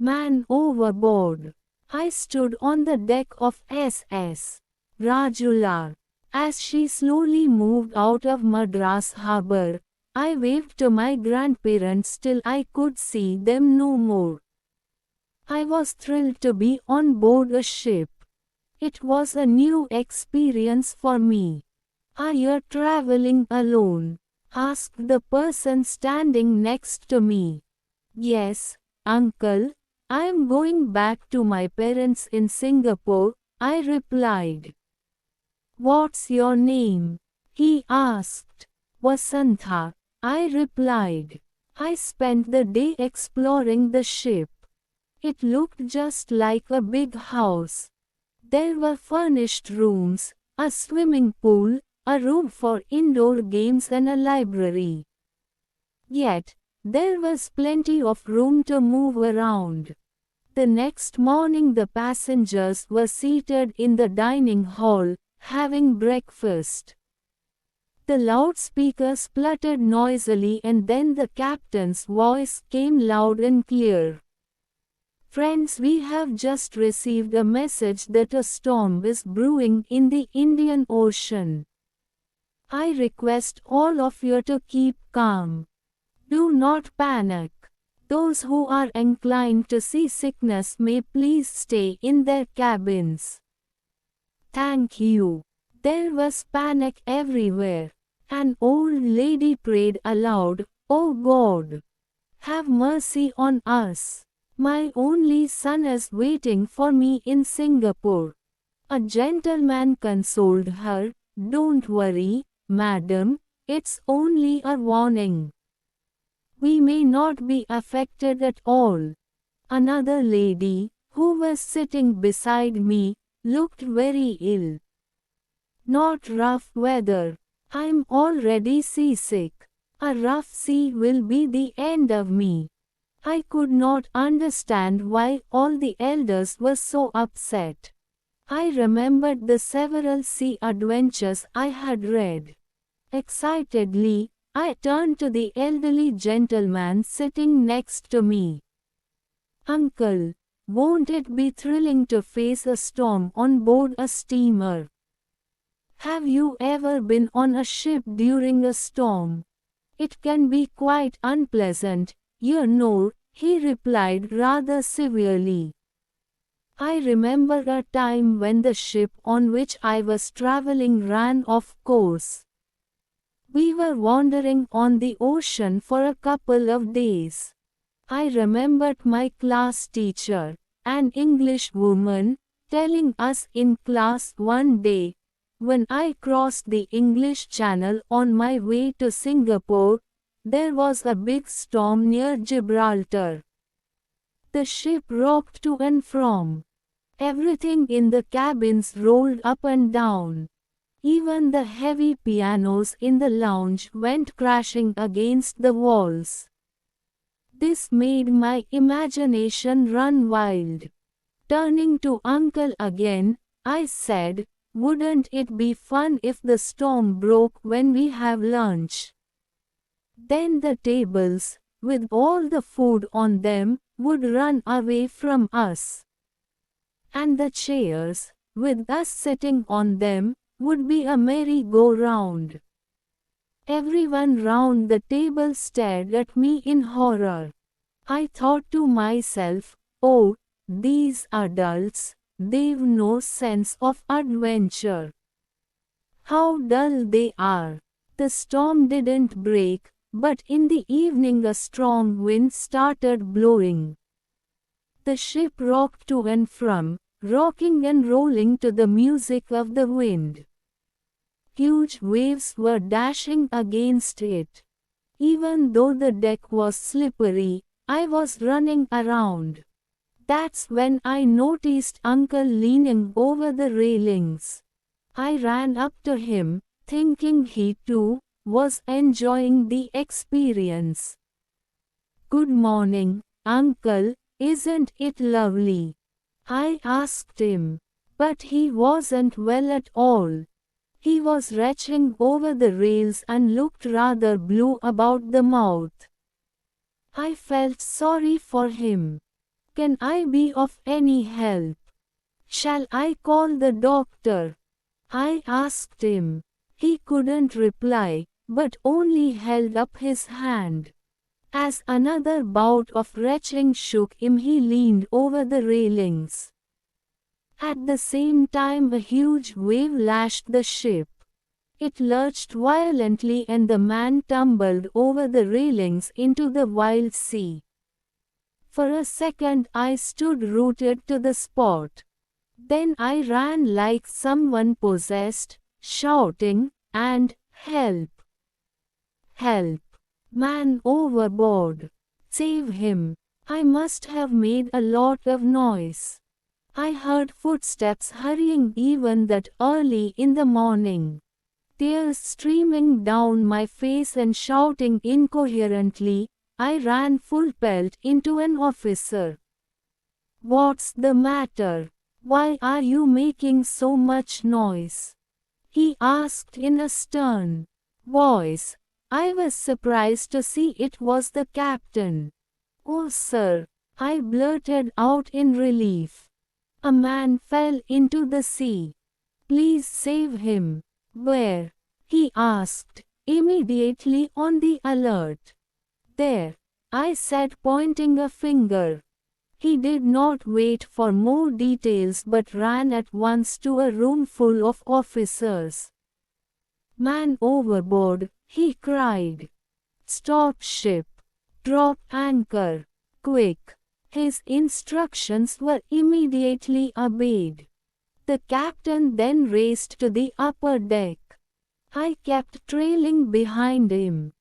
Man overboard. I stood on the deck of SS Rajular. As she slowly moved out of Madras harbour, I waved to my grandparents till I could see them no more. I was thrilled to be on board a ship. It was a new experience for me. Are you traveling alone? Asked the person standing next to me. Yes, uncle, I am going back to my parents in Singapore, I replied. What's your name? He asked. Vasantha, I replied. I spent the day exploring the ship. It looked just like a big house. There were furnished rooms, a swimming pool, a room for indoor games and a library. Yet, there was plenty of room to move around. The next morning the passengers were seated in the dining hall, having breakfast. The loudspeaker spluttered noisily and then the captain's voice came loud and clear. Friends, we have just received a message that a storm is brewing in the Indian Ocean. I request all of you to keep calm. Do not panic. Those who are inclined to seasickness may please stay in their cabins. Thank you. There was panic everywhere. An old lady prayed aloud, "Oh God, have mercy on us. My only son is waiting for me in Singapore." A gentleman consoled her, "Don't worry, madam, it's only a warning. We may not be affected at all." Another lady, who was sitting beside me, looked very ill. "Not rough weather. I'm already seasick. A rough sea will be the end of me." I could not understand why all the elders were so upset. I remembered the several sea adventures I had read. Excitedly, I turned to the elderly gentleman sitting next to me. "Uncle, won't it be thrilling to face a storm on board a steamer? Have you ever been on a ship during a storm? It can be quite unpleasant, you know," he replied rather severely. I remember a time when the ship on which I was traveling ran off course. We were wandering on the ocean for a couple of days. I remembered my class teacher, an English woman, telling us in class one day, when I crossed the English Channel on my way to Singapore, there was a big storm near Gibraltar. The ship rocked to and from. Everything in the cabins rolled up and down. Even the heavy pianos in the lounge went crashing against the walls. This made my imagination run wild. Turning to Uncle again, I said, "Wouldn't it be fun if the storm broke when we have lunch? Then the tables, with all the food on them, would run away from us. And the chairs, with us sitting on them, would be a merry-go-round." Everyone round the table stared at me in horror. I thought to myself, "Oh, these adults, they've no sense of adventure. How dull they are." The storm didn't break, but in the evening a strong wind started blowing. The ship rocked to and from, rocking and rolling to the music of the wind. Huge waves were dashing against it. Even though the deck was slippery, I was running around. That's when I noticed Uncle leaning over the railings. I ran up to him, thinking he too was enjoying the experience. "Good morning, Uncle, isn't it lovely?" I asked him. But he wasn't well at all. He was retching over the rails and looked rather blue about the mouth. I felt sorry for him. Can I be of any help? Shall I call the doctor? I asked him. He couldn't reply, but only held up his hand. As another bout of retching shook him, he leaned over the railings. At the same time, a huge wave lashed the ship. It lurched violently and the man tumbled over the railings into the wild sea. For a second I stood rooted to the spot. Then I ran like someone possessed, shouting, and, "Help! Help! Man overboard! Save him!" I must have made a lot of noise. I heard footsteps hurrying even that early in the morning. Tears streaming down my face and shouting incoherently, I ran full pelt into an officer. "What's the matter? Why are you making so much noise?" he asked in a stern voice. I was surprised to see it was the captain. "Oh, sir," I blurted out in relief. "A man fell into the sea. Please save him." "Where?" he asked, immediately on the alert. "There," I said, pointing a finger. He did not wait for more details but ran at once to a room full of officers. "Man overboard," he cried. "Stop ship. Drop anchor. Quick." His instructions were immediately obeyed. The captain then raced to the upper deck. I kept trailing behind him.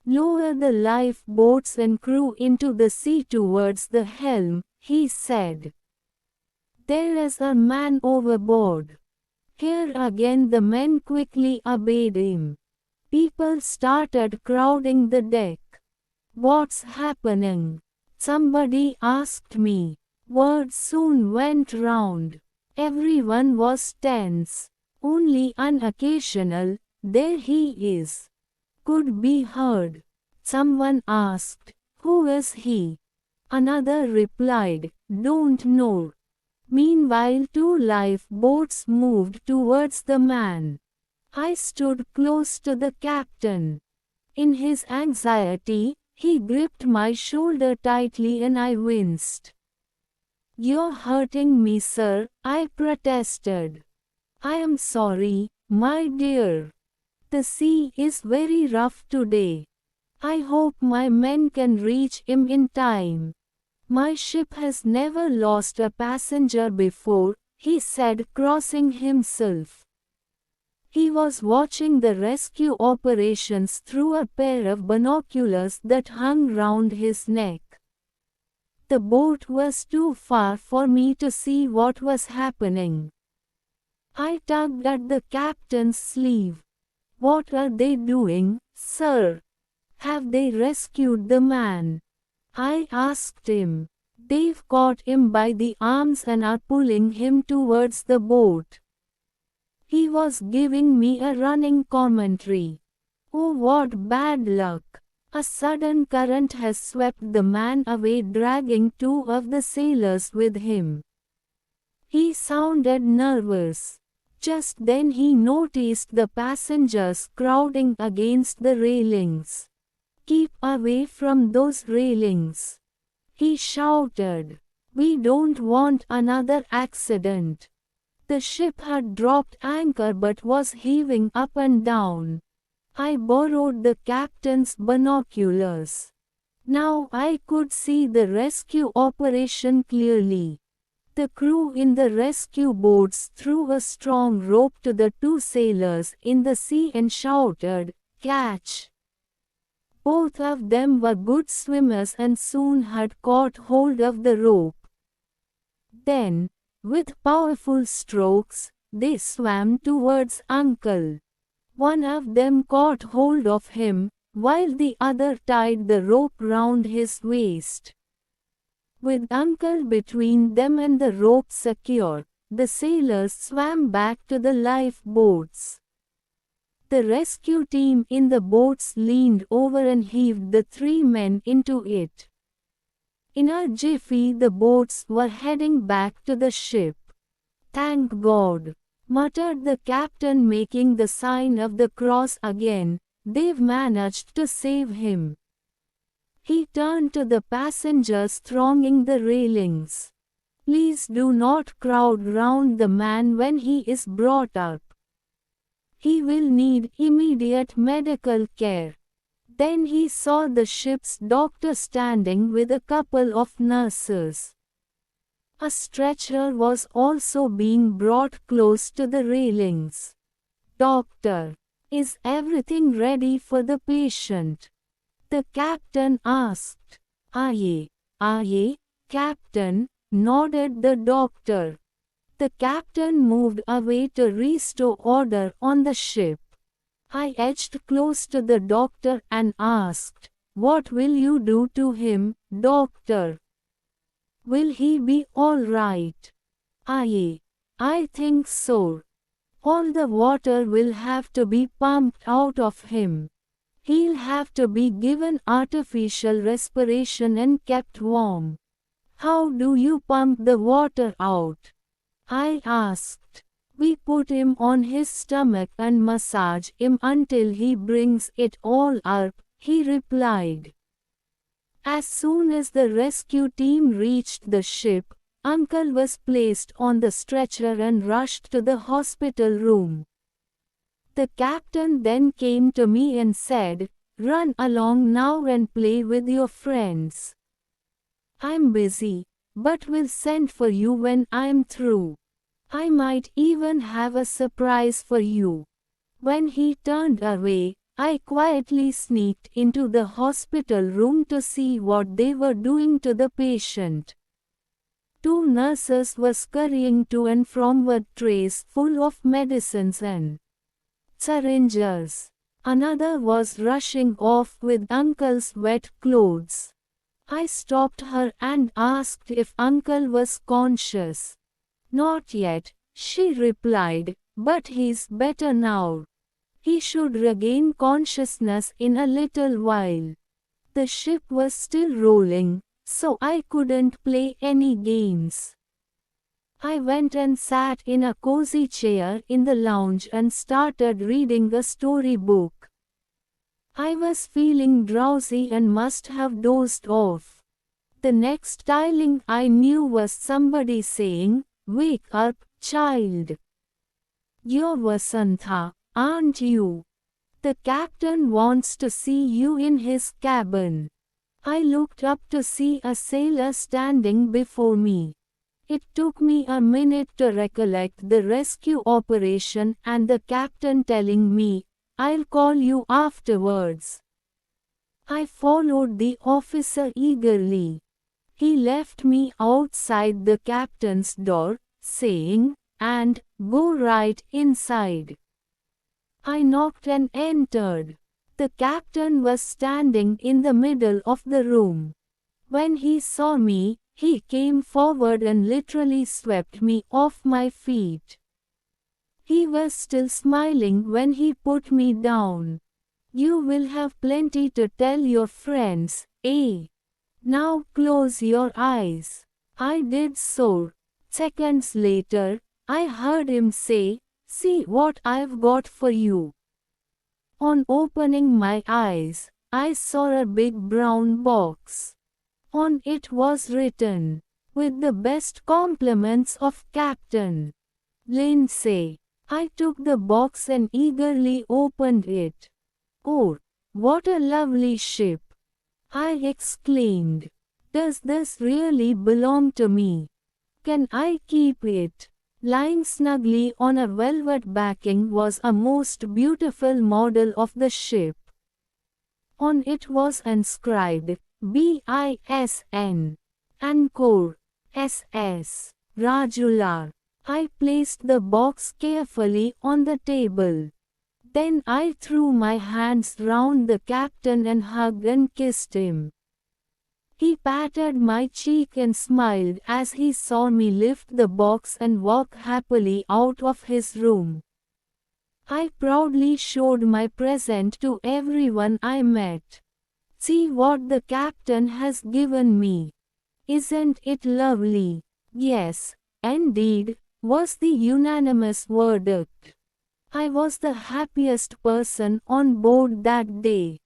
"Lower the lifeboats and crew into the sea towards the helm," he said. "There is a man overboard." Here again the men quickly obeyed him. People started crowding the deck. "What's happening?" somebody asked me. Word soon went round. Everyone was tense. Only an occasional, "There he is," could be heard. Someone asked, "Who is he?" Another replied, "Don't know." Meanwhile 2 lifeboats moved towards the man. I stood close to the captain. In his anxiety, he gripped my shoulder tightly and I winced. "You're hurting me, sir," I protested. "I am sorry, my dear. The sea is very rough today. I hope my men can reach him in time. My ship has never lost a passenger before," he said, crossing himself. He was watching the rescue operations through a pair of binoculars that hung round his neck. The boat was too far for me to see what was happening. I tugged at the captain's sleeve. "What are they doing, sir? Have they rescued the man?" I asked him. "They've caught him by the arms and are pulling him towards the boat." He was giving me a running commentary. "Oh, what bad luck. A sudden current has swept the man away, dragging 2 of the sailors with him." He sounded nervous. Just then he noticed the passengers crowding against the railings. "Keep away from those railings," he shouted. "We don't want another accident." The ship had dropped anchor but was heaving up and down. I borrowed the captain's binoculars. Now I could see the rescue operation clearly. The crew in the rescue boats threw a strong rope to the 2 sailors in the sea and shouted, "Catch!" Both of them were good swimmers and soon had caught hold of the rope. Then, with powerful strokes, they swam towards Uncle. One of them caught hold of him, while the other tied the rope round his waist. With Uncle between them and the rope secure, the sailors swam back to the lifeboats. The rescue team in the boats leaned over and heaved the 3 men into it. In a jiffy the boats were heading back to the ship. "Thank God," muttered the captain, making the sign of the cross again. "They've managed to save him." He turned to the passengers thronging the railings. "Please do not crowd round the man when he is brought up. He will need immediate medical care." Then he saw the ship's doctor standing with a couple of nurses. A stretcher was also being brought close to the railings. "Doctor, is everything ready for the patient?" the captain asked. Aye, aye, Captain," nodded the doctor. The captain moved away to restore order on the ship. I edged close to the doctor and asked, "What will you do to him, doctor? Will he be all right?" "Aye, I think so. All the water will have to be pumped out of him. He'll have to be given artificial respiration and kept warm." "How do you pump the water out?" I asked. "We put him on his stomach and massage him until he brings it all up," he replied. As soon as the rescue team reached the ship, Uncle was placed on the stretcher and rushed to the hospital room. The captain then came to me and said, "Run along now and play with your friends. I'm busy, but will send for you when I'm through. I might even have a surprise for you." When he turned away, I quietly sneaked into the hospital room to see what they were doing to the patient. Two nurses were scurrying to and from with trays full of medicines and syringes. Another was rushing off with Uncle's wet clothes. I stopped her and asked if Uncle was conscious. "Not yet," she replied, "but he's better now. He should regain consciousness in a little while." The ship was still rolling, so I couldn't play any games. I went and sat in a cozy chair in the lounge and started reading a storybook. I was feeling drowsy and must have dozed off. The next tiling I knew was somebody saying, "Wake up, child. You're Vasantha, aren't you? The captain wants to see you in his cabin." I looked up to see a sailor standing before me. It took me a minute to recollect the rescue operation and the captain telling me, "I'll call you afterwards." I followed the officer eagerly. He left me outside the captain's door, saying, "And go right inside." I knocked and entered. The captain was standing in the middle of the room. When he saw me, he came forward and literally swept me off my feet. He was still smiling when he put me down. "You will have plenty to tell your friends, eh? Now close your eyes." I did so. Seconds later, I heard him say, "See what I've got for you." On opening my eyes, I saw a big brown box. On it was written, "With the best compliments of Captain Lindsay." I took the box and eagerly opened it. "Oh, what a lovely ship!" I exclaimed. "Does this really belong to me? Can I keep it?" Lying snugly on a velvet backing was a most beautiful model of the ship. On it was inscribed, "BISN. Encore. SS. Rajular." I placed the box carefully on the table. Then I threw my hands round the captain and hugged and kissed him. He patted my cheek and smiled as he saw me lift the box and walk happily out of his room. I proudly showed my present to everyone I met. "See what the captain has given me. Isn't it lovely? Yes, indeed, was the unanimous verdict. I was the happiest person on board that day.